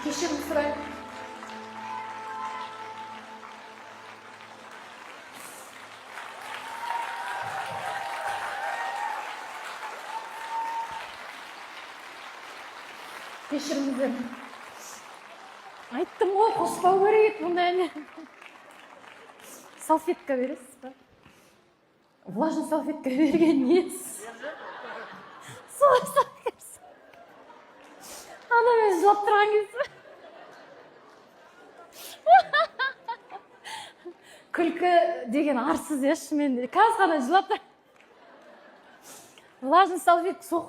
Кешірім сұраймын. Кешіріңіздер. Айттым ғой, қоспау керек бұндай әне. Салфетка бересіз ба? Влажный салфетка берген несіз? Солай салфетка. Ана мен жылап тұрған кезде. Күлкі деген арсыз еш мен қазір ғана жылап тұрған. Влажный салфетка соқ